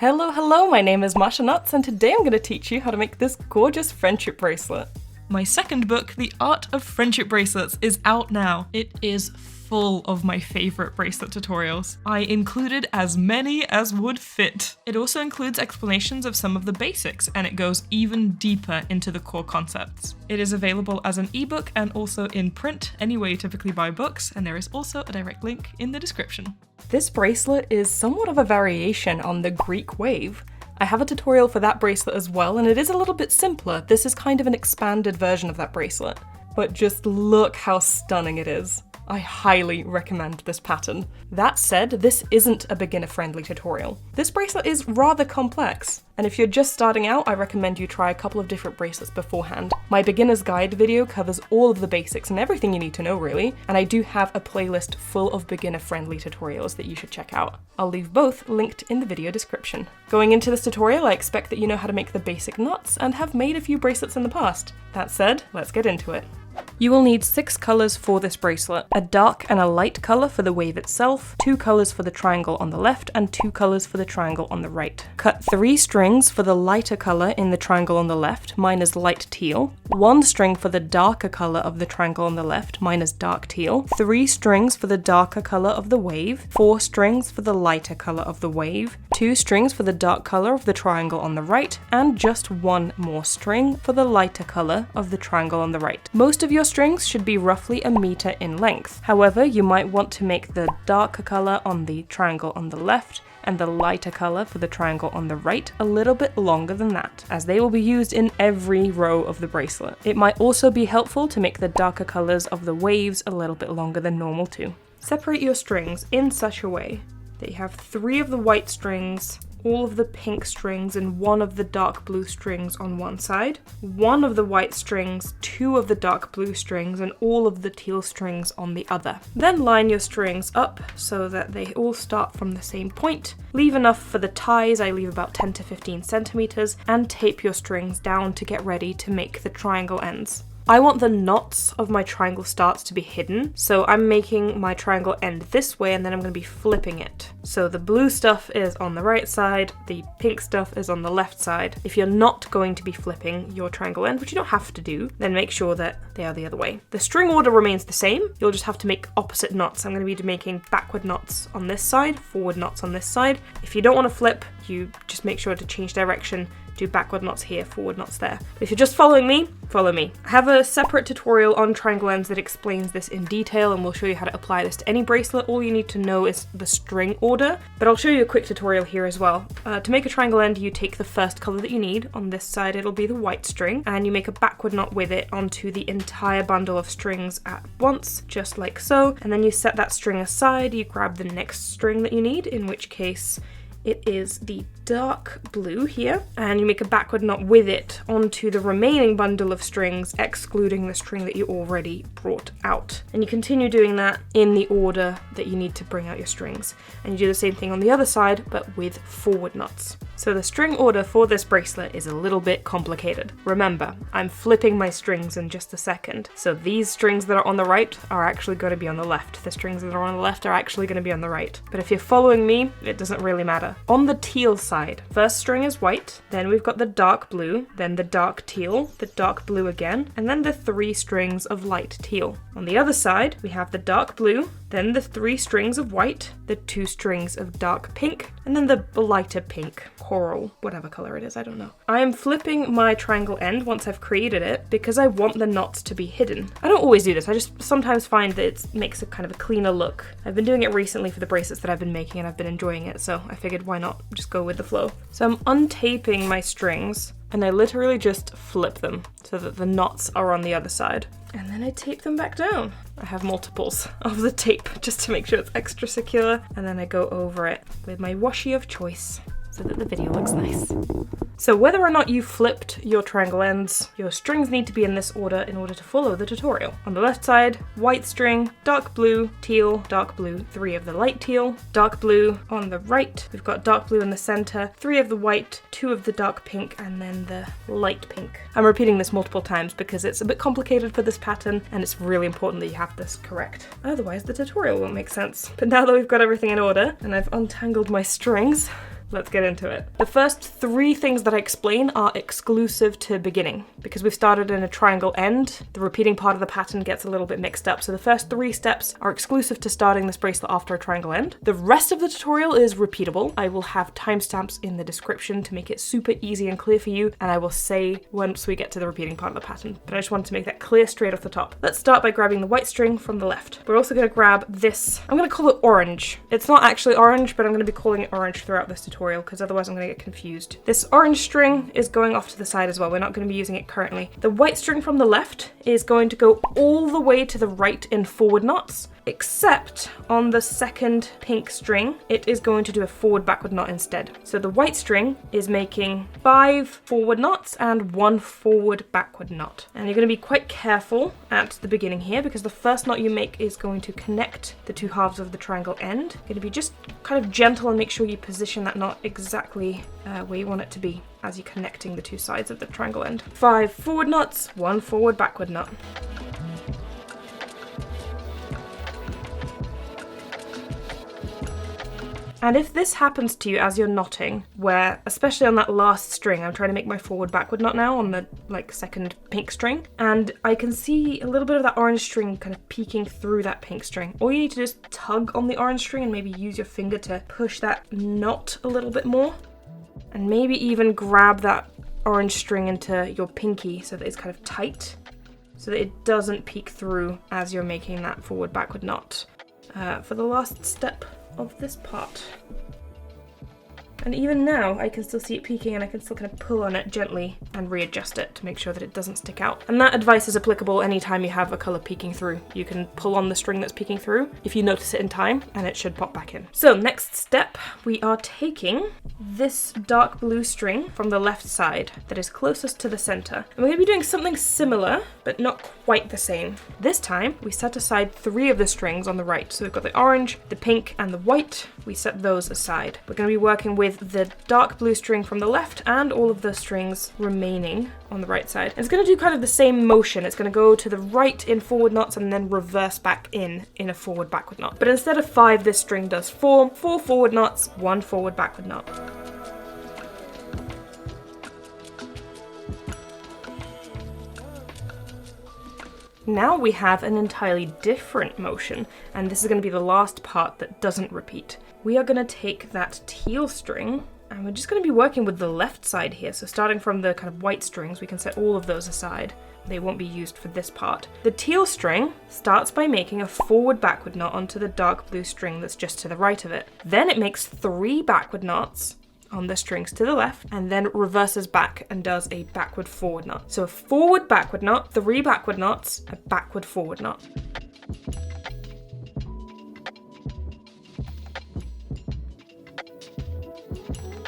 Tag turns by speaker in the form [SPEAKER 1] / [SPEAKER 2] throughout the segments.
[SPEAKER 1] Hello, my name is Masha and today I'm going to teach you how to make this gorgeous friendship bracelet.
[SPEAKER 2] My second book, The Art of Friendship Bracelets, is out now. It is full of my favorite bracelet tutorials. I included as many as would fit. It also includes explanations of some of the basics, and it goes even deeper into the core concepts. It is available as an ebook and also in print, anywhere you typically buy books, and there is also a direct link in the description.
[SPEAKER 1] This bracelet is somewhat of a variation on the Greek wave. I have a tutorial for that bracelet as well, and it is a little bit simpler. This is kind of an expanded version of that bracelet. But just look how stunning it is. I highly recommend this pattern. That said, this isn't a beginner-friendly tutorial. This bracelet is rather complex, and if you're just starting out, I recommend you try a couple of different bracelets beforehand. My beginner's guide video covers all of the basics and everything you need to know really, and I do have a playlist full of beginner-friendly tutorials that you should check out. I'll leave both linked in the video description. Going into this tutorial, I expect that you know how to make the basic knots and have made a few bracelets in the past. That said, let's get into it. You will need 6 colours for this bracelet, a dark and a light colour for the wave itself, 2 colours for the triangle on the left, and 2 colours for the triangle on the right. Cut 3 strings for the lighter colour in the triangle on the left, mine is light teal, 1 string for the darker colour of the triangle on the left, mine is dark teal, 3 strings for the darker colour of the wave, 4 strings for the lighter colour of the wave, 2 strings for the dark colour of the triangle on the right, and just 1 more string for the lighter colour of the triangle on the right. Most of your strings should be roughly a meter in length. However, you might want to make the darker colour on the triangle on the left and the lighter colour for the triangle on the right a little bit longer than that, as they will be used in every row of the bracelet. It might also be helpful to make the darker colours of the waves a little bit longer than normal too. Separate your strings in such a way that you have 3 of the white strings, all of the pink strings, and 1 of the dark blue strings on one side, 1 of the white strings, 2 of the dark blue strings, and all of the teal strings on the other. Then line your strings up so that they all start from the same point. Leave enough for the ties, I leave about 10 to 15 centimeters, and tape your strings down to get ready to make the triangle ends. I want the knots of my triangle starts to be hidden, so I'm making my triangle end this way and then I'm going to be flipping it. So the blue stuff is on the right side, the pink stuff is on the left side. If you're not going to be flipping your triangle end, which you don't have to do, then make sure that they are the other way. The string order remains the same, you'll just have to make opposite knots. I'm going to be making backward knots on this side, forward knots on this side. If you don't want to flip, you just make sure to change direction. Do backward knots here, forward knots there. But if you're just following me, follow me. I have a separate tutorial on triangle ends that explains this in detail and will show you how to apply this to any bracelet. All you need to know is the string order, but I'll show you a quick tutorial here as well. To make a triangle end, you take the first color that you need. On this side, it'll be the white string, and you make a backward knot with it onto the entire bundle of strings at once, just like so. And then you set that string aside, you grab the next string that you need, in which case it is the dark blue here, and you make a backward knot with it onto the remaining bundle of strings, excluding the string that you already brought out. And you continue doing that in the order that you need to bring out your strings. And you do the same thing on the other side, but with forward knots. So the string order for this bracelet is a little bit complicated. Remember, I'm flipping my strings in just a second. So these strings that are on the right are actually going to be on the left. The strings that are on the left are actually going to be on the right. But if you're following me, it doesn't really matter. On the teal side, first string is white, then we've got the dark blue, then the dark teal, the dark blue again, and then the 3 strings of light teal. On the other side, we have the dark blue, then the 3 strings of white, the 2 strings of dark pink, and then the lighter pink, coral, whatever color it is, I don't know. I am flipping my triangle end once I've created it because I want the knots to be hidden. I don't always do this, I just sometimes find that it makes a kind of a cleaner look. I've been doing it recently for the bracelets that I've been making and I've been enjoying it, so I figured why not just go with the flow. So I'm untaping my strings and I literally just flip them so that the knots are on the other side. And then I tape them back down. I have multiples of the tape just to make sure it's extra secure, and then I go over it with my washi of choice so that the video looks nice. So whether or not you flipped your triangle ends, your strings need to be in this order in order to follow the tutorial. On the left side, white string, dark blue, teal, dark blue, 3 of the light teal, dark blue. On the right, we've got dark blue in the center, 3 of the white, 2 of the dark pink, and then the light pink. I'm repeating this multiple times because it's a bit complicated for this pattern and it's really important that you have this correct. Otherwise the tutorial won't make sense. But now that we've got everything in order and I've untangled my strings, let's get into it. The first 3 things that I explain are exclusive to beginning. Because we've started in a triangle end, the repeating part of the pattern gets a little bit mixed up. So the first 3 steps are exclusive to starting this bracelet after a triangle end. The rest of the tutorial is repeatable. I will have timestamps in the description to make it super easy and clear for you, and I will say once we get to the repeating part of the pattern. But I just wanted to make that clear straight off the top. Let's start by grabbing the white string from the left. We're also going to grab this. I'm going to call it orange. It's not actually orange, but I'm going to be calling it orange throughout this tutorial because otherwise I'm going to get confused. This orange string is going off to the side as well. We're not going to be using it currently. The white string from the left is going to go all the way to the right in forward knots, except on the second pink string, it is going to do a forward backward knot instead. So the white string is making 5 forward knots and 1 forward backward knot. And you're going to be quite careful at the beginning here because the first knot you make is going to connect the 2 halves of the triangle end. You're going to be just kind of gentle and make sure you position that knot exactly where you want it to be as you're connecting the 2 sides of the triangle end. 5 forward knots, 1 forward backward knot. And if this happens to you as you're knotting, where, especially on that last string, I'm trying to make my forward backward knot now on the second pink string, and I can see a little bit of that orange string kind of peeking through that pink string. All you need to do is tug on the orange string and maybe use your finger to push that knot a little bit more. And maybe even grab that orange string into your pinky so that it's kind of tight, so that it doesn't peek through as you're making that forward backward knot for the last step of this part. And even now, I can still see it peeking and I can still kind of pull on it gently and readjust it to make sure that it doesn't stick out. And that advice is applicable anytime you have a colour peeking through. You can pull on the string that's peeking through if you notice it in time, and it should pop back in. So next step, we are taking this dark blue string from the left side that is closest to the centre. And we're going to be doing something similar, but not quite the same. This time, we set aside 3 of the strings on the right. So we've got the orange, the pink, and the white. We set those aside. We're going to be working with the dark blue string from the left and all of the strings remaining on the right side. And it's going to do kind of the same motion. It's going to go to the right in forward knots and then reverse back in a forward backward knot. But instead of 5, this string does 4 forward knots, 1 forward backward knot. Now we have an entirely different motion, and this is going to be the last part that doesn't repeat. We are going to take that teal string, and we're just going to be working with the left side here. So starting from the kind of white strings, we can set all of those aside. They won't be used for this part. The teal string starts by making a forward backward knot onto the dark blue string that's just to the right of it. Then it makes 3 backward knots on the strings to the left, and then reverses back and does a backward forward knot. So a forward backward knot, 3 backward knots, a backward forward knot.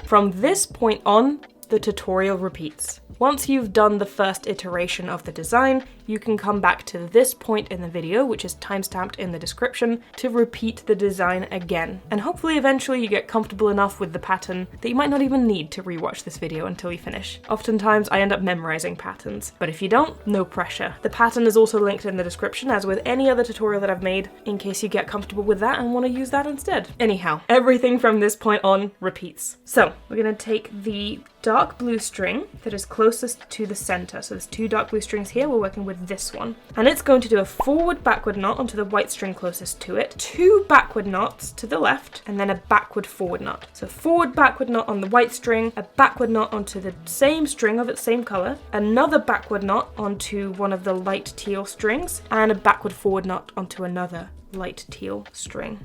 [SPEAKER 1] From this point on, the tutorial repeats. Once you've done the first iteration of the design, you can come back to this point in the video, which is timestamped in the description, to repeat the design again. And hopefully eventually you get comfortable enough with the pattern that you might not even need to rewatch this video until you finish. Oftentimes I end up memorizing patterns, but if you don't, no pressure. The pattern is also linked in the description, as with any other tutorial that I've made, in case you get comfortable with that and want to use that instead. Anyhow, everything from this point on repeats. So we're going to take the dark blue string that is closest to the center. So there's 2 dark blue strings here, we're working with this one. And it's going to do a forward backward knot onto the white string closest to it, 2 backward knots to the left, and then a backward forward knot. So forward backward knot on the white string, a backward knot onto the same string of its same color, another backward knot onto one of the light teal strings, and a backward forward knot onto another light teal string.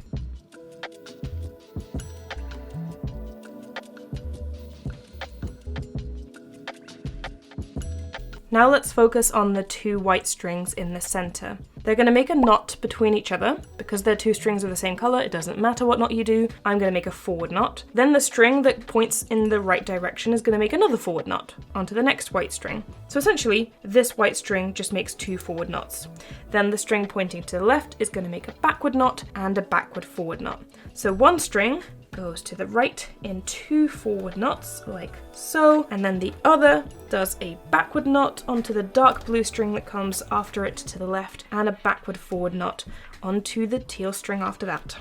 [SPEAKER 1] Now let's focus on the 2 white strings in the center. They're going to make a knot between each other. Because they're 2 strings of the same color, it doesn't matter what knot you do. I'm going to make a forward knot. Then the string that points in the right direction is going to make another forward knot onto the next white string. So essentially, this white string just makes 2 forward knots. Then the string pointing to the left is going to make a backward knot and a backward forward knot. So one string goes to the right in 2 forward knots, like so, and then the other does a backward knot onto the dark blue string that comes after it to the left, and a backward forward knot onto the teal string after that.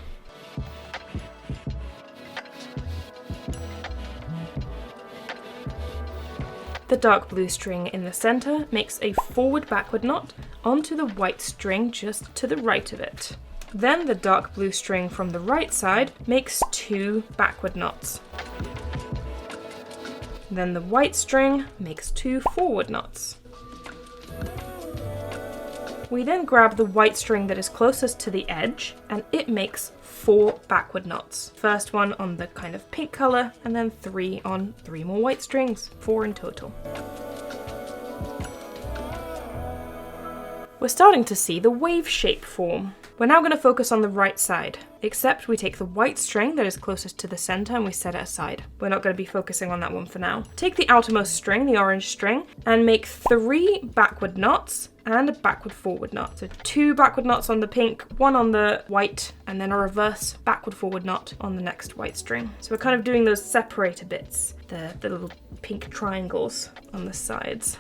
[SPEAKER 1] The dark blue string in the center makes a forward-backward knot onto the white string just to the right of it. Then the dark blue string from the right side makes 2 backward knots. Then the white string makes 2 forward knots. We then grab the white string that is closest to the edge, and it makes 4 backward knots. First one on the kind of pink color, and then 3 on 3 more white strings, 4 in total. We're starting to see the wave shape form. We're now going to focus on the right side, except we take the white string that is closest to the center and we set it aside. We're not going to be focusing on that one for now. Take the outermost string, the orange string, and make 3 backward knots and a backward forward knot. So 2 backward knots on the pink, 1 on the white, and then a reverse backward forward knot on the next white string. So we're kind of doing those separator bits, the little pink triangles on the sides.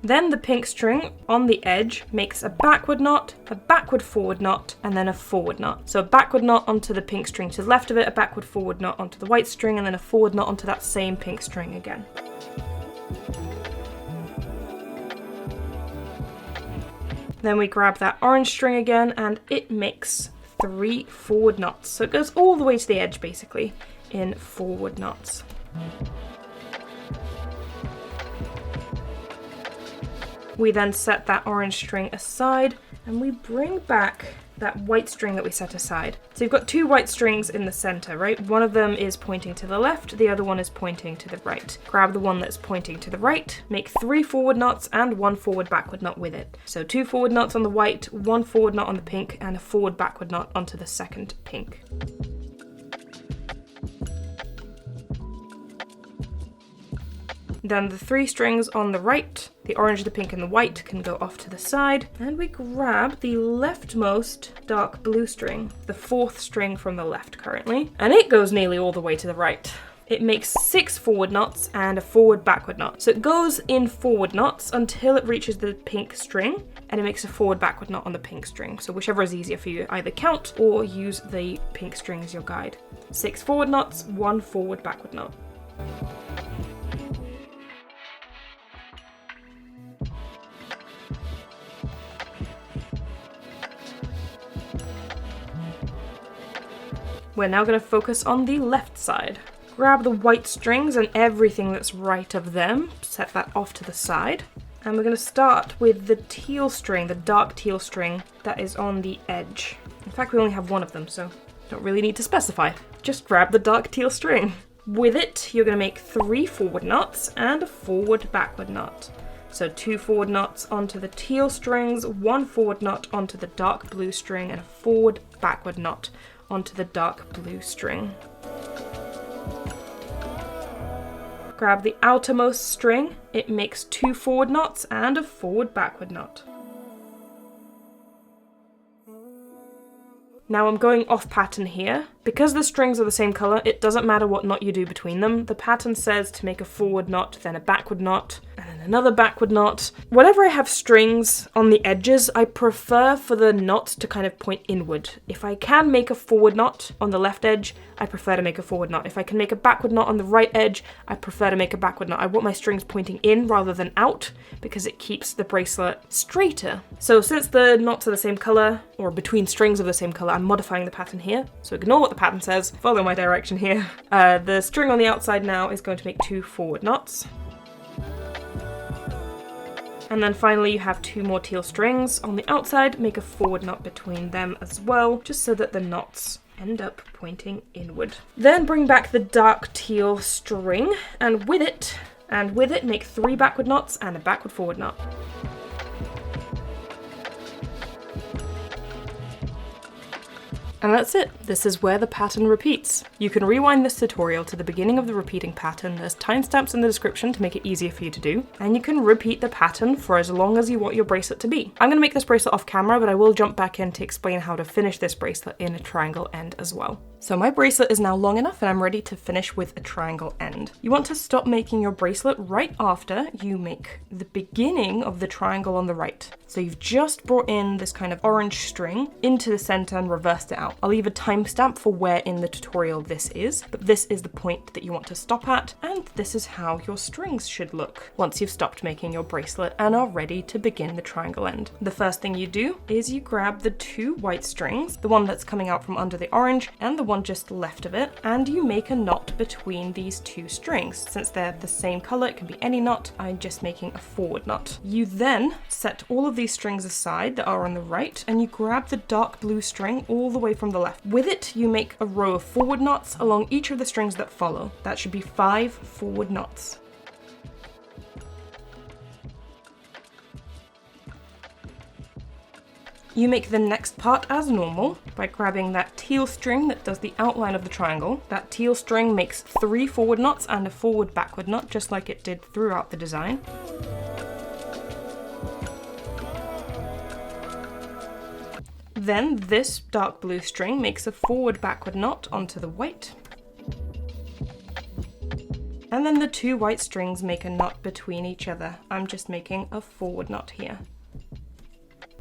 [SPEAKER 1] Then the pink string on the edge makes a backward knot, a backward forward knot, and then a forward knot. So a backward knot onto the pink string to the left of it, a backward forward knot onto the white string, and then a forward knot onto that same pink string again. Then we grab that orange string again, and it makes 3 forward knots. So it goes all the way to the edge, basically, in forward knots. We then set that orange string aside, and we bring back that white string that we set aside. So you've got 2 white strings in the center, right? One of them is pointing to the left, the other one is pointing to the right. Grab the one that's pointing to the right, make 3 forward knots and 1 forward backward knot with it. So 2 forward knots on the white, 1 forward knot on the pink, and a forward backward knot onto the second pink. Then the 3 strings on the right, the orange, the pink, and the white can go off to the side. And we grab the leftmost dark blue string, the 4th string from the left currently, and it goes nearly all the way to the right. It makes 6 forward knots and a forward backward knot. So it goes in forward knots until it reaches the pink string, and it makes a forward backward knot on the pink string. So whichever is easier for you, either count or use the pink string as your guide. 6 forward knots, 1 forward backward knot. We're now going to focus on the left side. Grab the white strings and everything that's right of them, set that off to the side. And we're going to start with the teal string, the dark teal string that is on the edge. In fact, we only have one of them, so don't really need to specify. Just grab the dark teal string. With it, you're going to make 3 forward knots and a forward backward knot. So 2 forward knots onto the teal strings, 1 forward knot onto the dark blue string, and a forward backward knot onto the dark blue string. Grab the outermost string, it makes 2 forward knots and a forward backward knot. Now I'm going off pattern here. Because the strings are the same color, it doesn't matter what knot you do between them. The pattern says to make a forward knot, then a backward knot, and then another backward knot. Whenever I have strings on the edges, I prefer for the knot to kind of point inward. If I can make a forward knot on the left edge, I prefer to make a forward knot. If I can make a backward knot on the right edge, I prefer to make a backward knot. I want my strings pointing in rather than out because it keeps the bracelet straighter. So since the knots are the same color, or between strings of the same color, I'm modifying the pattern here. So ignore what the pattern says, follow my direction here. The string on the outside now is going to make 2 forward knots. And then finally you have 2 more teal strings on the outside, make a forward knot between them as well, just so that the knots end up pointing inward. Then bring back the dark teal string, and with it make 3 backward knots and a backward forward knot. And that's it. This is where the pattern repeats. You can rewind this tutorial to the beginning of the repeating pattern. There's timestamps in the description to make it easier for you to do. And you can repeat the pattern for as long as you want your bracelet to be. I'm going to make this bracelet off camera, but I will jump back in to explain how to finish this bracelet in a triangle end as well. So my bracelet is now long enough and I'm ready to finish with a triangle end. You want to stop making your bracelet right after you make the beginning of the triangle on the right. So you've just brought in this kind of orange string into the center and reversed it out. I'll leave a timestamp for where in the tutorial this is, but this is the point that you want to stop at, and this is how your strings should look once you've stopped making your bracelet and are ready to begin the triangle end. The first thing you do is you grab the 2 white strings, the one that's coming out from under the orange and the one just left of it, and you make a knot between these 2 strings. Since they're the same color, it can be any knot. I'm just making a forward knot. You then set all of these strings aside that are on the right, and you grab the dark blue string all the way from the left. With it, you make a row of forward knots along each of the strings that follow. That should be 5 forward knots. You make the next part as normal by grabbing that teal string that does the outline of the triangle. That teal string makes 3 forward knots and a forward backward knot, just like it did throughout the design. Then this dark blue string makes a forward backward knot onto the white. And then the 2 white strings make a knot between each other. I'm just making a forward knot here.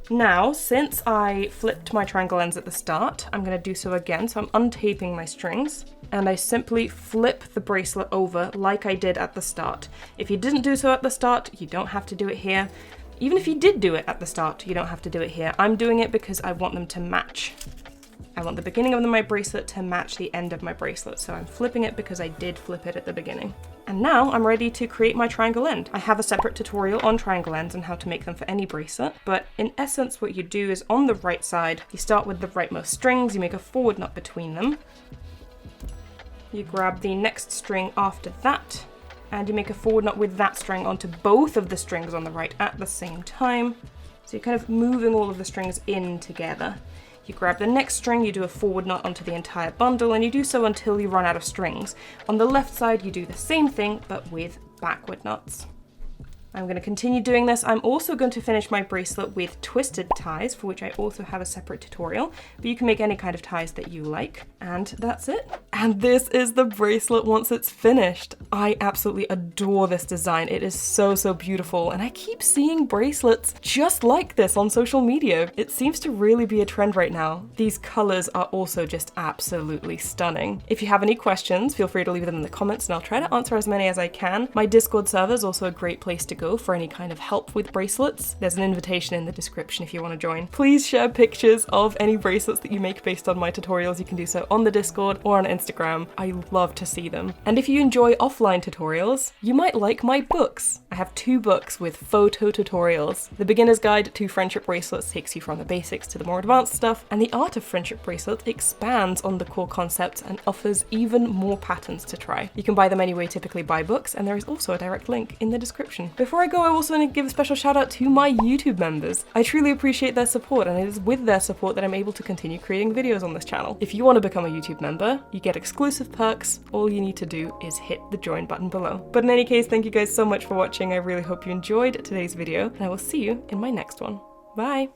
[SPEAKER 1] Now, since I flipped my triangle ends at the start, I'm going to do so again. So I'm untaping my strings and I simply flip the bracelet over like I did at the start. If you didn't do so at the start, you don't have to do it here. Even if you did do it at the start, you don't have to do it here. I'm doing it because I want them to match. I want the beginning of my bracelet to match the end of my bracelet, so I'm flipping it because I did flip it at the beginning. And now I'm ready to create my triangle end. I have a separate tutorial on triangle ends and how to make them for any bracelet, but in essence what you do is on the right side, you start with the rightmost strings, you make a forward knot between them. You grab the next string after that, and you make a forward knot with that string onto both of the strings on the right at the same time. So you're kind of moving all of the strings in together. You grab the next string, you do a forward knot onto the entire bundle, and you do so until you run out of strings. On the left side, you do the same thing, but with backward knots. I'm going to continue doing this. I'm also going to finish my bracelet with twisted ties, for which I also have a separate tutorial, but you can make any kind of ties that you like. And that's it. And this is the bracelet once it's finished. I absolutely adore this design. It is so, so beautiful. And I keep seeing bracelets just like this on social media. It seems to really be a trend right now. These colors are also just absolutely stunning. If you have any questions, feel free to leave them in the comments and I'll try to answer as many as I can. My Discord server is also a great place to go for any kind of help with bracelets. There's an invitation in the description if you want to join. Please share pictures of any bracelets that you make based on my tutorials. You can do so on the Discord or on Instagram. I love to see them. And if you enjoy offline tutorials, you might like my books. I have 2 books with photo tutorials. The Beginner's Guide to Friendship Bracelets takes you from the basics to the more advanced stuff, and the Art of Friendship Bracelets expands on the core concepts and offers even more patterns to try. You can buy them anywhere you typically buy books, and there is also a direct link in the description. Before I go, I also want to give a special shout out to my YouTube members. I truly appreciate their support, and it is with their support that I'm able to continue creating videos on this channel. If you want to become a YouTube member, you get exclusive perks. All you need to do is hit the join button below. But in any case, thank you guys so much for watching. I really hope you enjoyed today's video, and I will see you in my next one. Bye!